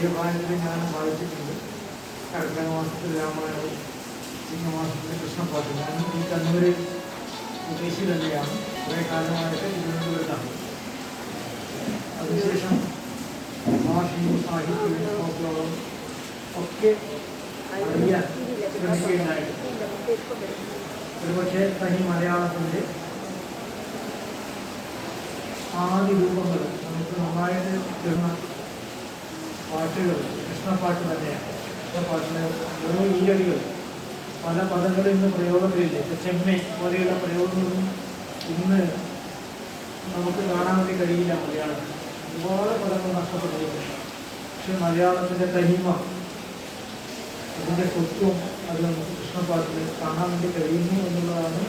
ശരീരഭാരത്തിൽ ഞാനും വായിച്ചിട്ടുണ്ട്. കർക്കിടക മാസത്തിൽ രാമായണവും ചിങ്ങമാസത്തിൽ കൃഷ്ണപ്പാട്ടും. ഞാനും ഈ കണ്ണൂർ സ്വദേശി തന്നെയാണ്. കുറേ കാലമായിട്ട് തിരുവനന്തപുരത്താണ്. അതിനുശേഷം ഭാഷയും സാഹിത്യവും ഫോക്ലോറും ഒക്കെ അറിയാൻ ശ്രമിക്കുകയുണ്ടായിട്ടുണ്ട്. ഒരുപക്ഷെ തനി മലയാളത്തിൻ്റെ ആദ്യ രൂപങ്ങൾ നമുക്ക് നന്നായിട്ട് കിട്ടുന്ന പാട്ടുകൾ കൃഷ്ണപ്പാട്ട് തന്നെയാണ്. കൃഷ്ണപ്പാട്ടിന് ഓരോ ഈയടികൾ പല പദങ്ങളും ഇന്ന് പ്രയോഗത്തിലില്ല. ചെമ്മെ പോലെയുള്ള പ്രയോഗങ്ങളൊന്നും ഇന്ന് നമുക്ക് കാണാൻ വേണ്ടി കഴിയില്ല. മലയാളത്തിൽ ഒരുപാട് പദങ്ങൾ നഷ്ടപ്പെട്ടിരിക്കുന്നു. പക്ഷെ മലയാളത്തിൻ്റെ തനിമ, അതിൻ്റെ സ്വത്വം അത് നമുക്ക് കൃഷ്ണപ്പാട്ടിൽ കാണാൻ വേണ്ടി കഴിയുന്നു എന്നുള്ളതാണ്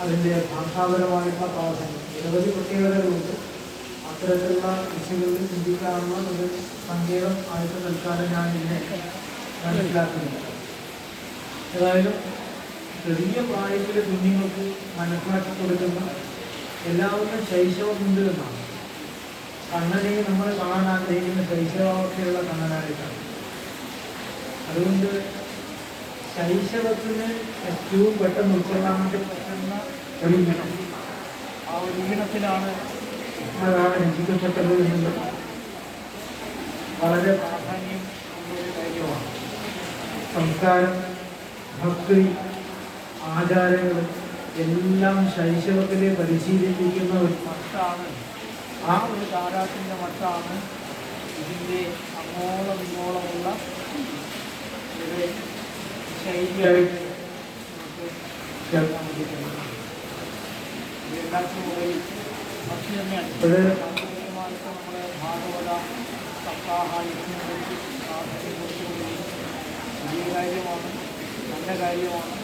അതിൻ്റെ ഭാഷാപരമായിട്ടുള്ള പ്രാധാന്യം. നിരവധി പ്രത്യേകതകളുണ്ട്. അത്തരത്തിലുള്ള വിഷയങ്ങളിൽ ചിന്തിക്കാനുള്ള ഒരു സങ്കേതം ആയിട്ട് തൽക്കാലം ഞാൻ ഇതിനെ മനസ്സിലാക്കുന്നില്ല. ഏതായാലും ചെറിയ പ്രായത്തിലെ കുഞ്ഞുങ്ങൾക്ക് മനസ്സിലാക്കി കൊടുക്കുന്ന എല്ലാവർക്കും ശൈശവമുണ്ട് എന്നാണ്. കണ്ണനെ നമ്മൾ കാണാൻ ആഗ്രഹിക്കുന്ന ശൈശവാവസ്ഥയുള്ള കണ്ണനായിട്ടാണ്. അതുകൊണ്ട് ശൈശവത്തിന് ഏറ്റവും പെട്ടെന്ന് ഉൾക്കൊള്ളാൻ വേണ്ടി പറ്റുന്ന ഒരു ഈണം, ആ ഒരു ഈണത്തിലാണ് അതാണ് രചിക്കപ്പെട്ടത് എന്നുള്ളത് വളരെ പ്രാധാന്യം ഉള്ളൊരു കാര്യമാണ്. സംസ്കാരം, ഭക്തി, ആചാരങ്ങൾ എല്ലാം ശൈശവത്തിലെ പരിശീലിപ്പിക്കുന്ന ഒരു മട്ടാണ്. ആ ഒരു താരാട്ടിൻ്റെ മട്ടാണ് ഇതിൻ്റെ അങ്ങോളം ഇങ്ങോളമുള്ള ഒരു ശൈലിയായിട്ട് നമുക്ക് കേൾക്കാൻ വേണ്ടിയിട്ടുള്ളത്. ഭക്തി തന്നെയാണ്. സാമ്പത്തികമായിട്ട് നമ്മുടെ ഭാഗവത സപ്താഹ യജ്ഞങ്ങൾക്ക് പ്രാധാന്യം കൊടുത്തുകൊണ്ട് വലിയ കാര്യമാണ്, നല്ല കാര്യമാണ്.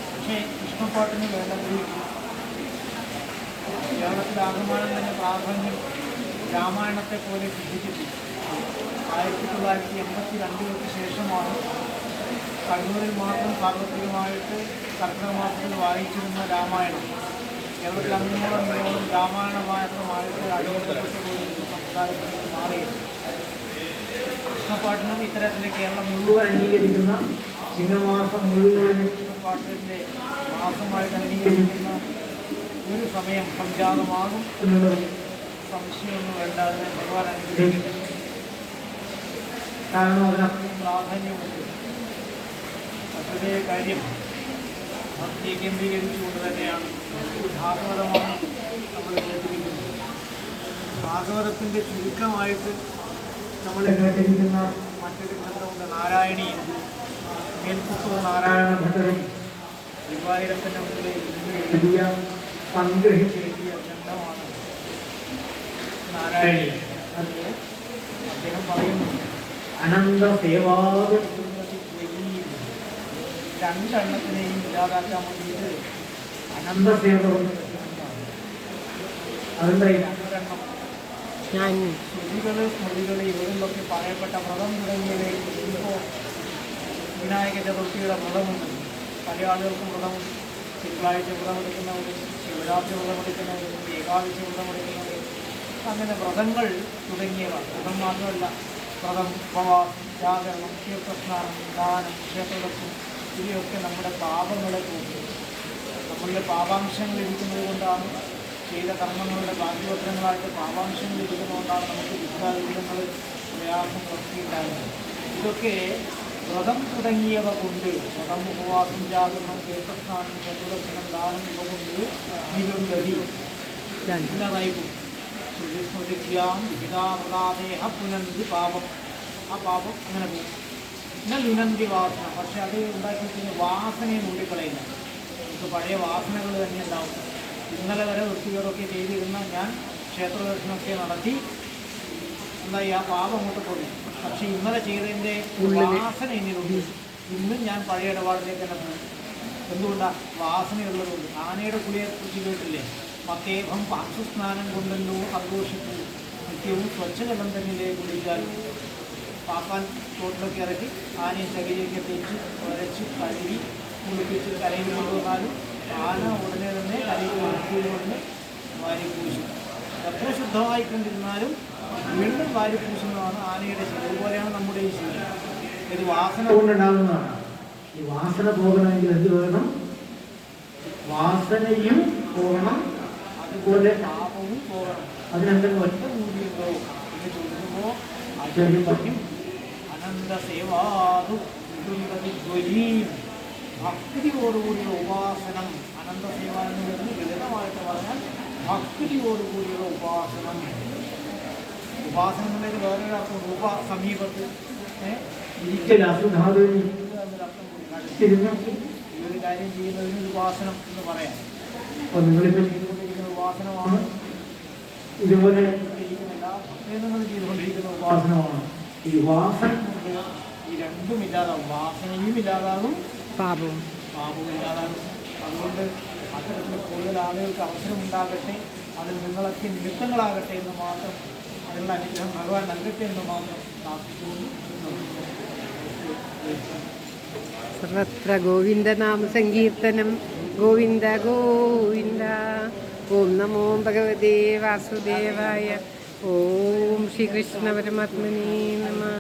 പക്ഷേ കൃഷ്ണപ്പാട്ടിന് വേണ്ടത് കേരളത്തിലാകമാനം തന്നെ പ്രാധാന്യം രാമായണത്തെ പോലെ സിദ്ധിച്ചിട്ടില്ല. 1982 ശേഷമാണ് കണ്ണൂരിൽ മാത്രം സാർവത്രികമായിട്ട് കർക്കിടക മാസത്തിൽ വായിച്ചിരുന്ന രാമായണം കേരളത്തിൽ അങ്ങോളം രാമായണ മാത്രമായിട്ട് അടിമപ്പെട്ടു പോയിരുന്ന സംസ്കാരത്തിൽ മാറിയത്. കൃഷ്ണപ്പാട്ടിനും ഇത്തരത്തിൽ കേരളം മുഴുവൻ അംഗീകരിക്കുന്ന ചിങ്ങമാസം മുഴുവൻ കൃഷ്ണപ്പാട്ടിൻ്റെ മാസമായിട്ട് അംഗീകരിക്കുന്ന ഒരു സമയം സംജാതമാകും എന്നുള്ളത് സംശയമൊന്നും വേണ്ട. അതിനെ ഭഗവാൻ അനുഗ്രഹിക്കുന്നു. കാരണം അതിനത്രയും പ്രാധാന്യമുണ്ട്. മറ്റൊരു കാര്യം ഭക്തിയെ കേന്ദ്രീകരിച്ചുകൊണ്ട് തന്നെയാണ് ഭാഗവതമാണ് നമ്മൾ കേട്ടിരിക്കുന്നത്. ഭാഗവതത്തിൻ്റെ ചുരുക്കമായിട്ട് നമ്മൾ കേട്ടിരിക്കുന്ന മറ്റൊരു ഗ്രന്ഥമുണ്ട്, നാരായണീയം. മേൽപ്പുത്തൂർ നാരായണ ഭട്ടരും ഗുരുവായൂരപ്പൻ്റെ മുന്നിൽ എഴുതിയ സംഗ്രഹിച്ചെഴുതിയ ഗ്രന്ഥമാണ് നാരായണീയം. അത് അദ്ദേഹം പറയുന്നു, അനന്ത സേവാദ രണ്ടെണ്ണത്തിനെയും ഇല്ലാതാക്കാൻ വേണ്ടിയിട്ട് അനന്തസേവ അതെന്തായാലും ശ്രുതികള് സ്മൃതികള് ഇവരിലൊക്കെ പറയപ്പെട്ട വ്രതം തുടങ്ങിയവയിൽ ഇപ്പോൾ വിനായക ചതുർത്ഥിയുടെ വ്രതമുണ്ട്. പല ആളുകൾക്കും വ്രതമുണ്ട്. തിങ്കളാഴ്ച വ്രതമെടുക്കുന്നവരും ശിവരാത്രി വ്രതമെടുക്കുന്നവരും ഏകാദശി വ്രതമെടുക്കുന്നവരും അങ്ങനെ വ്രതങ്ങൾ തുടങ്ങിയവ. വ്രതം മാത്രമല്ല, വ്രതം, ഉപവാസം, ജാഗരണം, തീർത്ഥസ്നാനം, ദാനം, ക്ഷേത്രദർശനം ഇവയൊക്കെ നമ്മുടെ പാപങ്ങളെ കൂട്ടും. നമ്മളുടെ പാപാംശങ്ങൾ ഇരിക്കുന്നത് കൊണ്ടാണ്, ചെയ്ത കർമ്മങ്ങളുടെ ബാധ്യപത്രങ്ങളായിട്ട് പാപാംശങ്ങൾ ഇരിക്കുന്നതുകൊണ്ടാണ് നമുക്ക് ദുഃഖാദുരിതങ്ങൾ, പ്രയാസങ്ങളൊക്കെ ഉണ്ടാകുന്നത്. ഇതൊക്കെ വ്രതം തുടങ്ങിയവ കൊണ്ട്, വ്രതം, ഉപവാസം, ജാഗരണം, തീർത്ഥസ്നാനം, ക്ഷേത്രദർശനം, ദാനം ഇവ കൊണ്ട് നിരുന്തതി ഇല്ലാതായി പോകും. സ്മൃതിക്രിയാം വിഹിതാമൃതാദേഹ പുനന്തി പാപം. ആ പാപം അങ്ങനെ പോകും. പിന്നെ ലുനന്തി വാസന. പക്ഷെ അത് ഉണ്ടാക്കിയിരിക്കുന്ന വാസനയെ മൂടിക്കളയില്ല. നമുക്ക് പഴയ വാസനകൾ തന്നെ ഉണ്ടാവും. ഇന്നലെ വരെ വൃത്തികേടൊക്കെ ചെയ്തിരുന്ന ഞാൻ ക്ഷേത്രദർശനമൊക്കെ നടത്തി എന്തായി ആ പാപം അങ്ങോട്ട് പോയി. പക്ഷെ ഇന്നലെ ചെയ്തതിൻ്റെ വാസന എന്നിലുണ്ട്. ഇന്നും ഞാൻ പഴയ ഇടപാടിലേക്ക് തന്നെ പോകും. എന്തുകൊണ്ടാണ്? വാസനയുള്ളതുകൊണ്ട്. ആനയുടെ കുളിയെക്കുറിച്ച് കേട്ടില്ലേ? മത്തേഭം പാർശ്വസ്നാനം കൊണ്ടല്ലോ സന്തോഷിച്ചു, നിത്യവും സ്വച്ഛജലം തന്നെ കുളിച്ചാൽ. പാപ്പാൻ തോട്ടിലൊക്കെ ഇറക്കി ആനയെ ചകിരിയൊക്കെ തേച്ച് ഉരച്ച് കഴുകി കുളിപ്പിച്ച് കരയിൽ കൊണ്ടുവന്നാലും ആന ഉടനെ തന്നെ കരയിൽ കൊണ്ട് വാരി പൂശും. എത്ര ശുദ്ധമായിക്കൊണ്ടിരുന്നാലും വീണ്ടും വാരി പൂശുന്നതാണ് ആനയുടെ ശീലം. അതുപോലെയാണ് നമ്മുടെ ഈ ശീലം. ഇത് വാസന കൊണ്ടുണ്ടാകുന്നതാണ്. ഈ വാസന പോകണമെങ്കിൽ എന്ത് വേണം? വാസനയും പോകണം, അതുപോലെ പാപവും പോകണം. അതിനെന്തെങ്കിലും ഒറ്റ മൂല്യമുണ്ടോ എന്ന് ചോദിക്കുമ്പോൾ ആചാര്യപര്യം അനന്തസേവാതു ധ്വജീം. ഭക്തിയോടുകൂടിയുള്ള ഉപാസനം. അനന്തസേവ എന്ന് പറയുന്നത് ലളിതമായിട്ട് പറഞ്ഞാൽ ഭക്തിയോടുകൂടിയുള്ള ഉപാസനം. ഉപാസനം എന്നുള്ളത് വേറൊരു അർത്ഥം. രൂപ സമീപത്ത് അസുധാതു എന്നൊരർത്ഥം കൂടി. ഈ ഒരു കാര്യം ചെയ്യുന്നതിന് ഉപാസനം എന്ന് പറയാം. നിങ്ങളിപ്പോൾ ചെയ്തുകൊണ്ടിരിക്കുന്ന ഉപാസനമാണ്. ഇതുപോലെ എല്ലാ ഭക്തജനങ്ങളും ചെയ്തുകൊണ്ടിരിക്കുന്ന ഉപാസനമാണ്. ഈ വാസന ഈ രണ്ടും ഇല്ലാതാവും. വാസനയും ഇല്ലാതാകും, പാപവും ഇല്ലാതാകും. അതുകൊണ്ട് അത്തരത്തിൽ കൂടുതൽ ആളുകൾക്ക് അവസരമുണ്ടാകട്ടെ, അതിൽ നിങ്ങളൊക്കെ നിമിത്തങ്ങളാകട്ടെ എന്ന് മാത്രം, അതിനുള്ള അനുഗ്രഹം ഭഗവാൻ നൽകട്ടെ എന്ന് മാത്രം പ്രാർത്ഥിച്ചുകൊണ്ട് സർവത്ര ഗോവിന്ദനാമ സങ്കീർത്തനം. ഗോവിന്ദ ഗോവിന്ദ. ഓം നമോ ഭഗവതേ വാസുദേവായ. ഓം ശ്രീകൃഷ്ണ പരമാത്മനേ നമഃ.